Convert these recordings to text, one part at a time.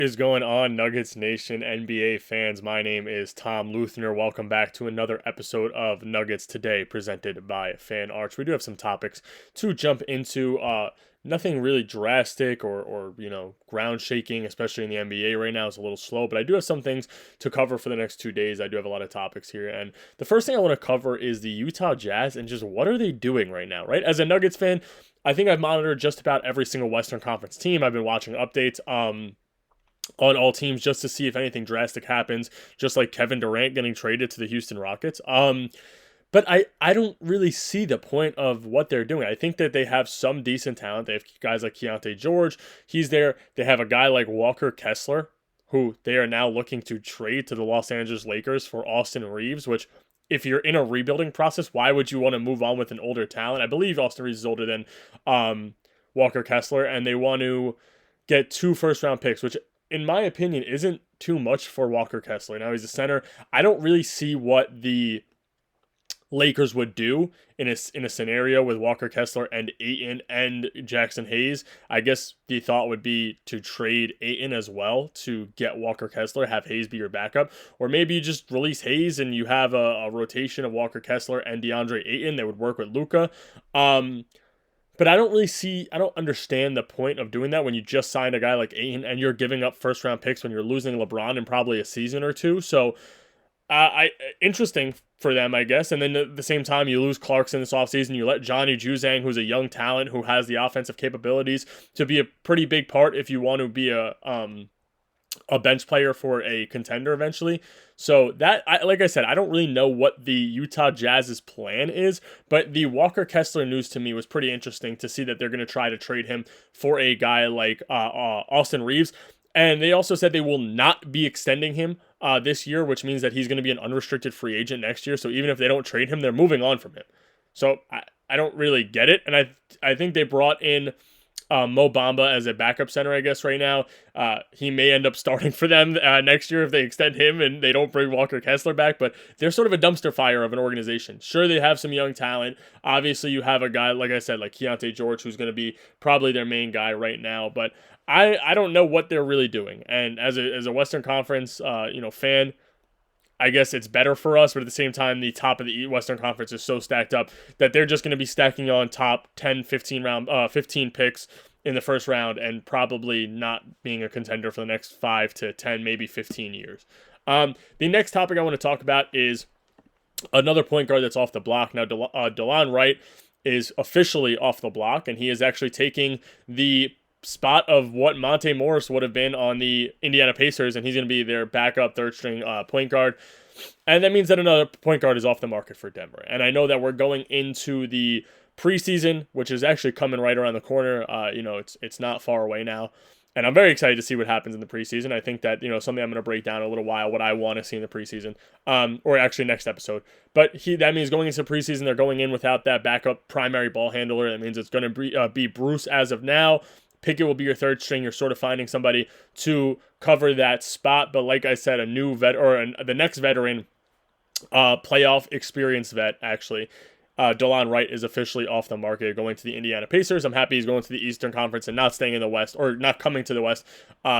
Is going on, Nuggets Nation, NBA fans? My name is Tom Leuthner. Welcome back to another episode of Nuggets Today, presented by Fan Arch. We do have some topics to jump into. Nothing really drastic or ground shaking, especially in the NBA right now. It's a little slow, but I do have some things to cover for the next 2 days. I do have a lot of topics here, and the first thing I want to cover is the Utah Jazz and just what are they doing right now, right? As a Nuggets fan, I think I've monitored just about every single Western Conference team. I've been watching updates. On all teams just to see if anything drastic happens, just like Kevin Durant getting traded to the Houston Rockets. But I don't really see the point of what they're doing. I think that they have some decent talent. They have guys like Keontae George. He's there. They have a guy like Walker Kessler, who they are now looking to trade to the Los Angeles Lakers for Austin Reeves, which if you're in a rebuilding process, why would you want to move on with an older talent? I believe Austin Reeves is older than Walker Kessler, and they want to get 2 first-round picks, which in my opinion, isn't too much for Walker Kessler. Now he's a center. I don't really see what the Lakers would do in a scenario with Walker Kessler and Ayton and Jackson Hayes. I guess the thought would be to trade Ayton as well to get Walker Kessler, have Hayes be your backup, or maybe you just release Hayes and you have a rotation of Walker Kessler and DeAndre Ayton that would work with Luka. But I don't understand the point of doing that when you just signed a guy like Ayton and you're giving up first round picks when you're losing LeBron in probably a season or two. So, interesting for them, I guess. And then at the same time, you lose Clarkson this offseason. You let Johnny Juzang, who's a young talent who has the offensive capabilities to be a pretty big part if you want to be a bench player for a contender eventually. So that, like I said, I don't really know what the Utah Jazz's plan is, but the Walker Kessler news to me was pretty interesting to see that they're going to try to trade him for a guy like Austin Reeves. And they also said they will not be extending him this year, which means that he's going to be an unrestricted free agent next year. So even if they don't trade him, they're moving on from him. So I don't really get it. And I think they brought in Mo Bamba as a backup center, I guess, right now. He may end up starting for them next year if they extend him and they don't bring Walker Kessler back, but they're sort of a dumpster fire of an organization. Sure, they have some young talent. Obviously, you have a guy, like I said, like Keontae George, who's going to be probably their main guy right now, but I don't know what they're really doing. And as a Western Conference fan, I guess it's better for us, but at the same time, the top of the Western Conference is so stacked up that they're just going to be stacking on top 10, 15 picks in the first round and probably not being a contender for the next 5 to 10, maybe 15 years. The next topic I want to talk about is another point guard that's off the block. Now, DeLon Wright is officially off the block, and he is actually taking the spot of what Monte Morris would have been on the Indiana Pacers, and he's going to be their backup third-string point guard. And that means that another point guard is off the market for Denver. And I know that we're going into the preseason, which is actually coming right around the corner. It's not far away now. And I'm very excited to see what happens in the preseason. I think that, something I'm going to break down in a little while, what I want to see in the preseason, or actually next episode. But that means going into preseason, they're going in without that backup primary ball handler. That means it's going to be Bruce as of now. Pickett will be your third string. You're sort of finding somebody to cover that spot. But like I said, a new vet or the next veteran, playoff experience vet, actually, DeLon Wright is officially off the market going to the Indiana Pacers. I'm happy he's going to the Eastern Conference and not staying in the West or not coming to the West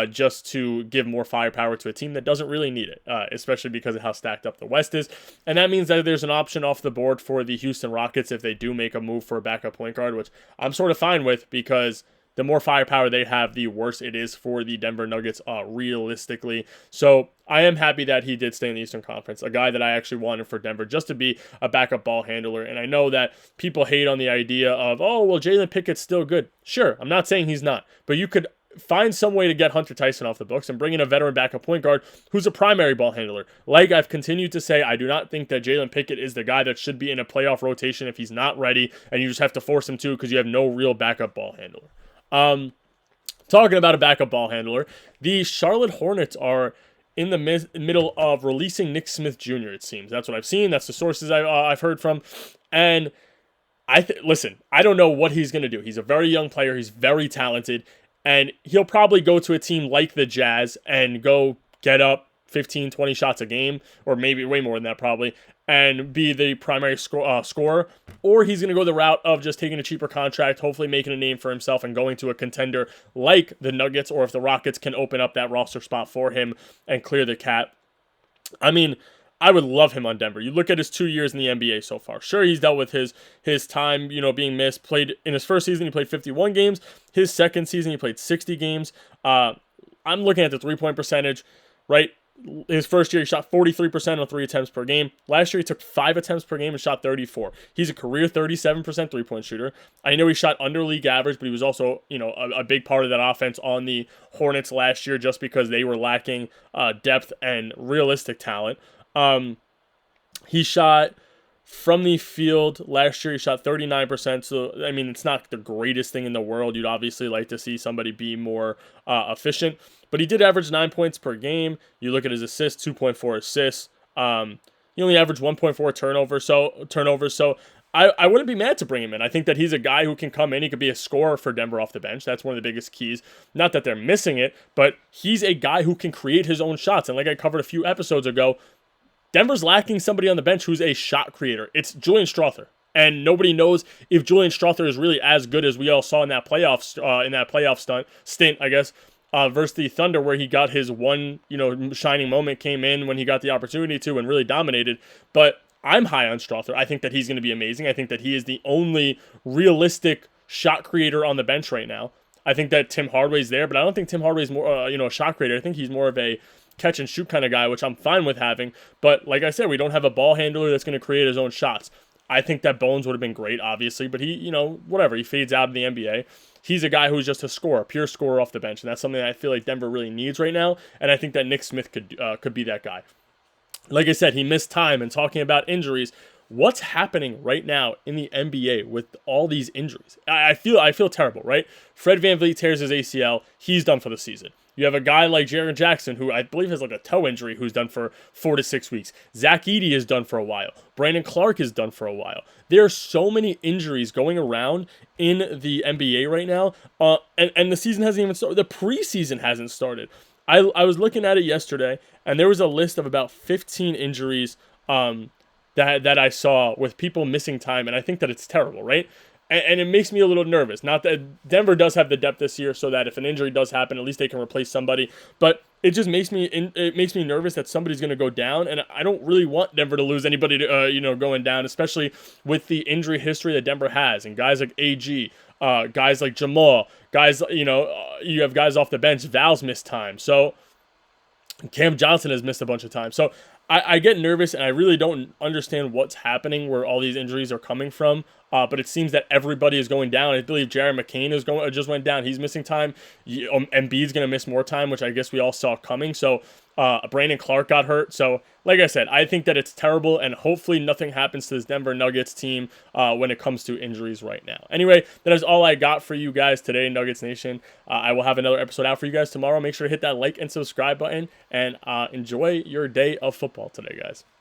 just to give more firepower to a team that doesn't really need it, especially because of how stacked up the West is. And that means that there's an option off the board for the Houston Rockets if they do make a move for a backup point guard, which I'm sort of fine with because the more firepower they have, the worse it is for the Denver Nuggets realistically. So I am happy that he did stay in the Eastern Conference, a guy that I actually wanted for Denver just to be a backup ball handler. And I know that people hate on the idea of, oh, well, Jalen Pickett's still good. Sure, I'm not saying he's not, but you could find some way to get Hunter Tyson off the books and bring in a veteran backup point guard who's a primary ball handler. Like I've continued to say, I do not think that Jalen Pickett is the guy that should be in a playoff rotation if he's not ready, and you just have to force him to because you have no real backup ball handler. Talking about a backup ball handler, the Charlotte Hornets are in the middle of releasing Nick Smith Jr., it seems. That's what I've seen. That's the sources I've heard from. And listen, I don't know what he's going to do. He's a very young player. He's very talented. And he'll probably go to a team like the Jazz and go get up 15, 20 shots a game, or maybe way more than that probably, and be the primary scorer, or he's going to go the route of just taking a cheaper contract, hopefully making a name for himself and going to a contender like the Nuggets, or if the Rockets can open up that roster spot for him and clear the cap. I mean, I would love him on Denver. You look at his 2 years in the NBA so far. Sure, he's dealt with his time, being missed. Played in his first season, he played 51 games. His second season, he played 60 games. I'm looking at the 3-point percentage, right? His first year, he shot 43% on 3 attempts per game. Last year, he took 5 attempts per game and shot 34. He's a career 37% 3-point shooter. I know he shot under league average, but he was also, a big part of that offense on the Hornets last year just because they were lacking depth and realistic talent. He shot from the field last year. He shot 39%. So, I mean, it's not the greatest thing in the world. You'd obviously like to see somebody be more efficient. But he did average 9 points per game. You look at his assists, 2.4 assists. He only averaged 1.4 turnovers. So I wouldn't be mad to bring him in. I think that he's a guy who can come in. He could be a scorer for Denver off the bench. That's one of the biggest keys. Not that they're missing it, but he's a guy who can create his own shots. And like I covered a few episodes ago, Denver's lacking somebody on the bench who's a shot creator. It's Julian Strawther. And nobody knows if Julian Strawther is really as good as we all saw in that playoff stint, I guess, versus the Thunder, where he got his one, shining moment, came in when he got the opportunity to and really dominated. But I'm high on Strawther. I think that he's going to be amazing. I think that he is the only realistic shot creator on the bench right now. I think that Tim Hardaway's there, but I don't think Tim Hardaway's more, a shot creator. I think he's more of a catch and shoot kind of guy, which I'm fine with having. But like I said, we don't have a ball handler that's going to create his own shots. I think that Bones would have been great, obviously, but he, whatever, he fades out of the NBA. He's a guy who's just a scorer, pure scorer off the bench, and that's something that I feel like Denver really needs right now, and I think that Nick Smith could be that guy. Like I said, he missed time, and talking about injuries, what's happening right now in the NBA with all these injuries? I feel terrible, right? Fred VanVleet tears his ACL. He's done for the season. You have a guy like Jaren Jackson, who I believe has like a toe injury, who's done for 4 to 6 weeks. Zach Edey is done for a while. Brandon Clark is done for a while. There are so many injuries going around in the NBA right now, and the season hasn't even started. The preseason hasn't started. I was looking at it yesterday, and there was a list of about 15 injuries that I saw with people missing time, and I think that it's terrible, right? And it makes me a little nervous. Not that Denver does have the depth this year, so that if an injury does happen, at least they can replace somebody. But it just makes me nervous that somebody's going to go down, and I don't really want Denver to lose anybody to, going down, especially with the injury history that Denver has, and guys like AG, guys like Jamal, guys, you have guys off the bench. Val's missed time, so Cam Johnson has missed a bunch of time. So I get nervous, and I really don't understand what's happening, where all these injuries are coming from. But it seems that everybody is going down. I believe Jared McCain just went down. He's missing time. Embiid's going to miss more time, which I guess we all saw coming. So Brandon Clark got hurt. So like I said, I think that it's terrible, and hopefully nothing happens to this Denver Nuggets team when it comes to injuries right now. Anyway, that is all I got for you guys today, Nuggets Nation. I will have another episode out for you guys tomorrow. Make sure to hit that like and subscribe button, and enjoy your day of football today, guys.